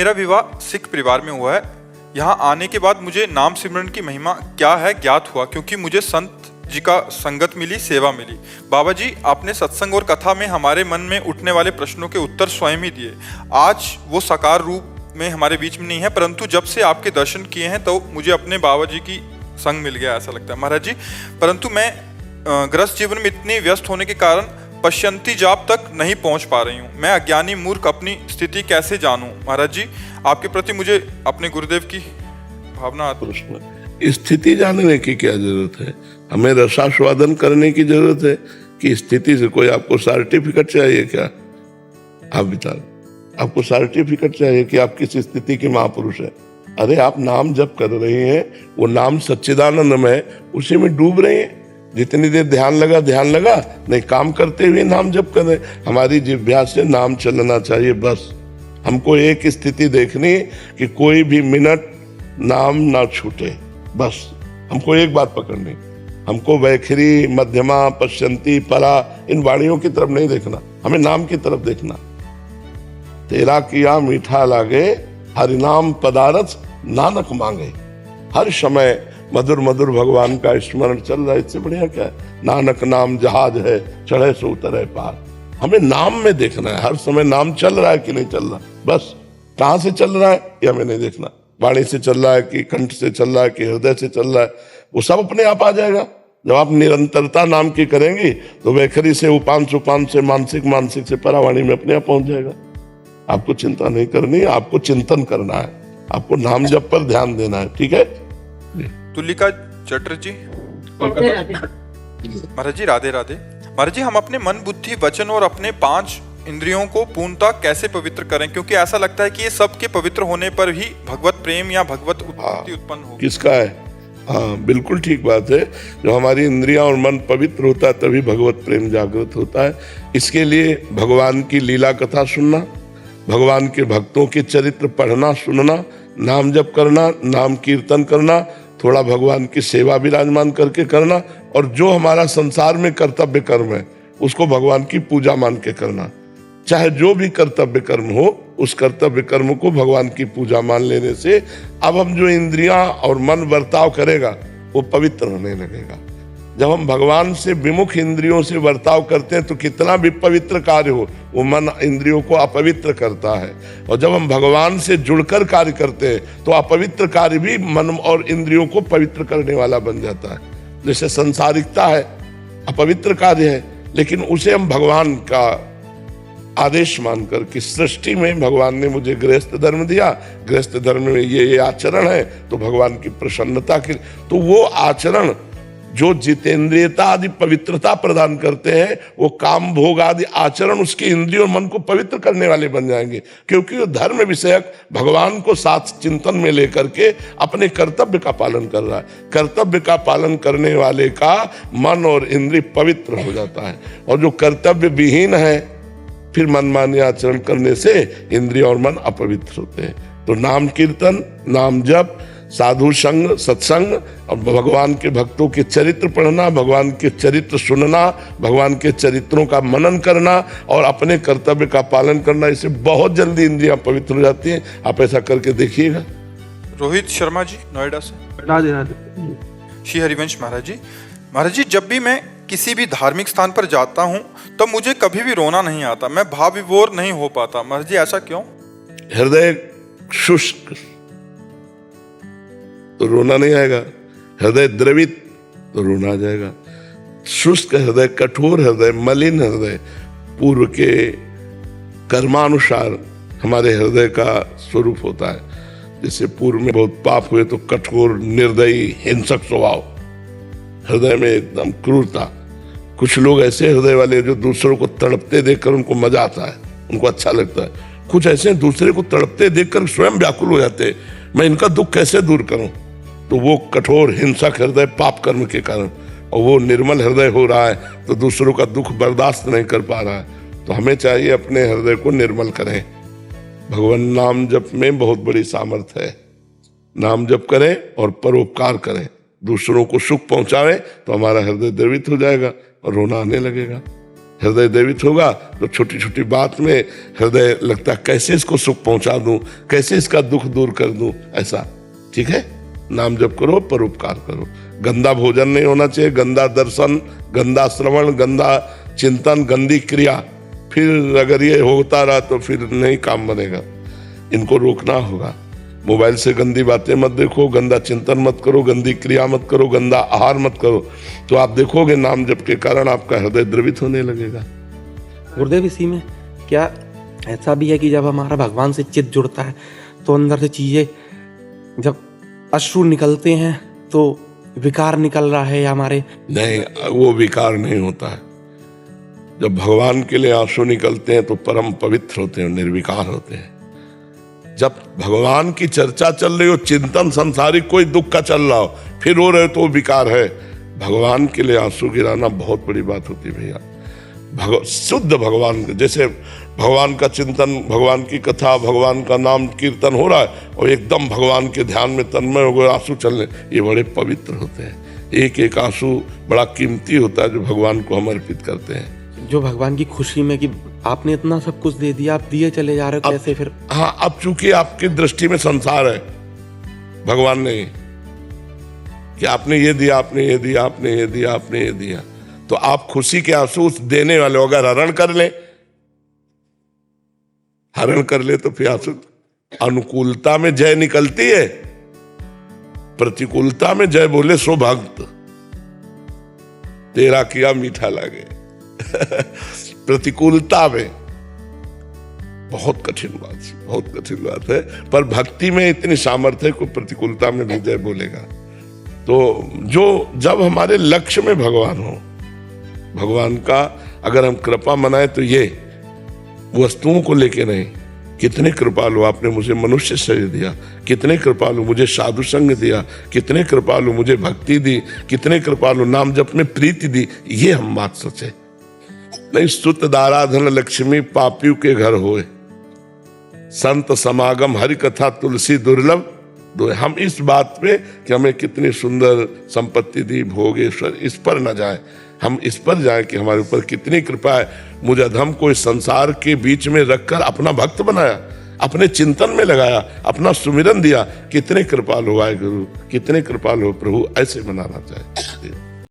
मेरा विवाह सिख परिवार में हुआ है। यहाँ आने के बाद मुझे नाम सिमरन की महिमा क्या है ज्ञात हुआ, क्योंकि मुझे संत जी का संगत मिली, सेवा मिली। बाबा जी, आपने सत्संग और कथा में हमारे मन में उठने वाले प्रश्नों के उत्तर स्वयं ही दिए। आज वो साकार रूप में हमारे बीच में नहीं है, परंतु जब से आपके दर्शन किए हैं तो मुझे अपने बाबा जी की संग मिल गया, ऐसा लगता है महाराज जी। परंतु मैं गृहस्थ जीवन में इतनी व्यस्त होने के कारण पश्यंती जाप तक नहीं पहुंच पा रही हूँ। मैं अज्ञानी मूर्ख अपनी स्थिति कैसे जानूं? महाराज जी, आपके प्रति मुझे अपने गुरुदेव की भावना प्रश्न, स्थिति जानने की क्या जरूरत है? हमें रसास्वादन करने की जरूरत है कि स्थिति से कोई आपको सर्टिफिकेट चाहिए क्या? आप बताओ, आपको सर्टिफिकेट चाहिए कि आप किस स्थिति के महापुरुष है? अरे आप नाम जप कर रहे हैं, वो नाम सच्चिदानंद में, उसी में डूब रहे हैं। जितनी देर ध्यान लगा नहीं, काम करते हुए नाम जप कर रहे। हमारी जिह्वा से नाम चलना चाहिए बस। हमको एक स्थिति देखनी कि कोई भी मिनट नाम ना छूटे, बस हमको एक बात पकड़नी। हमको वैखरी, मध्यमा, पश्यंती, परा, इन वाणियों की तरफ नहीं देखना, हमें नाम की तरफ देखना। तेरा किया मीठा लागे, हरिनाम पदारथ नानक मांगे। हर समय मधुर मधुर भगवान का स्मरण चल रहा है, इससे बढ़िया क्या है? नानक नाम जहाज है, चढ़े सो उतरे पार। हमें नाम में देखना है, हर समय नाम चल रहा है कि नहीं चल रहा, बस कहां से चल रहा है ये हमें नहीं देखना। वाणी से चल रहा है कि कंठ से चल रहा है कि हृदय से चल रहा है, वो सब अपने आप आ जाएगा। जब आप निरंतरता नाम की करेंगी तो वैखरी से उपान से मानसिक से परावाणी में अपने आप पहुंच जाएगा। आपको चिंता नहीं करनी, आपको चिंतन करना है, आपको नाम जप पर ध्यान देना है, ठीक है? तुलिका चटर्जी, महाराज जी राधे राधे। महाराज जी, हम अपने मन, बुद्धि, वचन और अपने 5 इंद्रियों को पूर्णतः कैसे पवित्र करें? क्योंकि ऐसा लगता है कि ये सब के पवित्र होने पर ही भगवत प्रेम या भगवत उत्पत्ति उत्पन्न होगी। किसका है? हाँ, बिल्कुल ठीक बात है। जो हमारी इंद्रियां और मन पवित्र होता है तभी भगवत प्रेम जागृत होता है। इसके लिए भगवान की लीला कथा सुनना, भगवान के भक्तों के चरित्र पढ़ना सुनना, नाम जप करना, नाम कीर्तन करना, थोड़ा भगवान की सेवा विराजमान करके करना, और जो हमारा संसार में कर्तव्य कर्म है उसको भगवान की पूजा मान के करना। चाहे जो भी कर्तव्य कर्म हो, उस कर्तव्य कर्म को भगवान की पूजा मान लेने से अब हम जो इंद्रियां और मन बर्ताव करेगा वो पवित्र होने लगेगा। जब हम भगवान से विमुख इंद्रियों से बर्ताव करते हैं तो कितना भी पवित्र कार्य हो वो मन इंद्रियों को अपवित्र करता है, और जब हम भगवान से जुड़कर कार्य करते हैं तो अपवित्र कार्य भी मन और इंद्रियों को पवित्र करने वाला बन जाता है। जैसे संसारिकता है, अपवित्र कार्य है, लेकिन उसे हम भगवान का आदेश मानकर कि सृष्टि में भगवान ने मुझे गृहस्थ धर्म दिया, गृहस्थ धर्म में ये आचरण है तो भगवान की प्रसन्नता के, तो वो आचरण जो जितेंद्रियता आदि पवित्रता प्रदान करते हैं, वो काम भोग आदि आचरण उसके इंद्रियों और मन को पवित्र करने वाले बन जाएंगे, क्योंकि वो धर्म विषयक भगवान को साथ चिंतन में लेकर के अपने कर्तव्य का पालन कर रहा है। कर्तव्य का पालन करने वाले का मन और इंद्रिय पवित्र हो जाता है, और जो कर्तव्य विहीन है फिर मनमानी आचरण करने से इंद्रिय और मन अपवित्र होते हैं। तो नाम कीर्तन, नाम जप, साधु संग, सत्संग, और भगवान के भक्तों के चरित्र पढ़ना, भगवान के चरित्र सुनना, भगवान के चरित्रों का मनन करना और अपने कर्तव्य का पालन करना, इससे बहुत जल्दी इंद्रियां पवित्र हो जाती हैं। आप ऐसा करके देखिएगा। रोहित शर्मा जी, नोएडा से। राधे राधे। श्री हरिवंश महाराज जी, महाराज जी, जब भी मैं किसी भी धार्मिक स्थान पर जाता हूँ तो मुझे कभी भी रोना नहीं आता, मैं भाव विभोर नहीं हो पाता। महाराज जी, ऐसा क्यों? हृदय शुष्क तो रोना नहीं आएगा, हृदय द्रवित तो रोना आ जाएगा। शुष्क हृदय, कठोर हृदय, मलिन हृदय पूर्व के कर्मानुसार हमारे हृदय का स्वरूप होता है। जैसे पूर्व में बहुत पाप हुए तो कठोर, निर्दयी, हिंसक स्वभाव, हृदय में एकदम क्रूरता। कुछ लोग ऐसे हृदय वाले जो दूसरों को तड़पते देखकर उनको मजा आता है, उनको अच्छा लगता है। कुछ ऐसे दूसरे को तड़पते देखकर स्वयं व्याकुल हो जाते हैं, मैं इनका दुख कैसे दूर करूं। तो वो कठोर हिंसक हृदय पाप कर्म के कारण, और वो निर्मल हृदय हो रहा है तो दूसरों का दुख बर्दाश्त नहीं कर पा रहा है। तो हमें चाहिए अपने हृदय को निर्मल करें। भगवान नाम जप में बहुत बड़ी सामर्थ्य है। नाम जप करें और परोपकार करें, दूसरों को सुख पहुंचाएं तो हमारा हृदय द्रवित हो जाएगा और रोना आने लगेगा। हृदय द्रवित होगा तो छोटी छोटी बात में हृदय लगता है कैसे इसको सुख पहुंचा दूं, कैसे इसका दुख दूर कर दूं, ऐसा। ठीक है, नाम जप करो, परोपकार करो। गंदा भोजन नहीं होना चाहिए, गंदा दर्शन, गंदा श्रवण, गंदा चिंतन, गंदी क्रिया। फिर अगर ये होता रहा तो फिर नहीं काम बनेगा, इनको रोकना होगा। मोबाइल से गंदी बातें मत देखो, गंदा चिंतन मत करो, गंदी क्रिया मत करो, गंदा आहार मत करो, तो आप देखोगे नाम जप के कारण आपका हृदय द्रवित होने लगेगा। गुरुदेव, इसी में क्या ऐसा भी है कि जब हमारा भगवान से चित्त जुड़ता है तो अंदर से चीजें, जब अश्रु निकलते हैं तो विकार निकल रहा है या हमारे? नहीं, वो विकार नहीं होता है। जब भगवान के लिए आंसू निकलते हैं तो परम पवित्र होते हैं, निर्विकार होते हैं। जब भगवान की चर्चा चल रही हो, चिंतन संसारिक कोई दुख का चल रहा हो, फिर रो रहे हो तो विकार है। भगवान के लिए आंसू गिराना बहुत बड़ी बात होती है भैया। शुद्ध भगवान, जैसे भगवान का चिंतन, भगवान की कथा, भगवान का नाम कीर्तन हो रहा है और एकदम भगवान के ध्यान में तन्मय हो गए, आंसू चलने, ये बड़े पवित्र होते हैं। एक एक आंसू बड़ा कीमती होता है जो भगवान को हम अर्पित करते हैं। जो भगवान की खुशी में कि आपने इतना सब कुछ दे दिया, आप दिए चले जा रहे हो, कैसे फिर? हाँ, अब चूंकि आपकी दृष्टि में संसार है, भगवान नहीं कि आपने ये दिया, आपने ये दिया, आपने ये दिया, आपने ये दिया, तो आप खुशी के आंसू उस देने वाले, अगर हरण कर ले, हरण कर ले तो फिर आंसू। अनुकूलता में जय निकलती है, प्रतिकूलता में जय बोले सो भक्त, तेरा किया मीठा लगे। प्रतिकूलता में बहुत कठिन बात है, पर भक्ति में इतनी सामर्थ्य है को प्रतिकूलता में भी जय बोलेगा। तो जो जब हमारे लक्ष्य में भगवान हो, भगवान का अगर हम कृपा मनाए तो ये वस्तुओं को लेके नहीं, कितने कृपालु आपने मुझे मनुष्य शरीर दिया, कितने कृपालु मुझे साधु संग दिया, कितने कृपालु मुझे भक्ति दी, कितने कृपालु नाम जप में प्रीति दी, ये हम बात सोचे। नहीं, स्तुत दाराधन लक्ष्मी पापियों के घर होए, संत समागम हरि कथा तुलसी दुर्लभ दो। हम इस बात पे कि हमें कितनी सुंदर संपत्ति दी, भोगेश्वर, इस पर न जाए, हम इस पर जाएं कि हमारे ऊपर कितनी कृपा है। मुझे अधम को इस संसार के बीच में रखकर अपना भक्त बनाया, अपने चिंतन में लगाया, अपना सुमिरन दिया। कितने कृपालु आए गुरु, कितने कृपालु प्रभु, ऐसे मनाना चाहिए।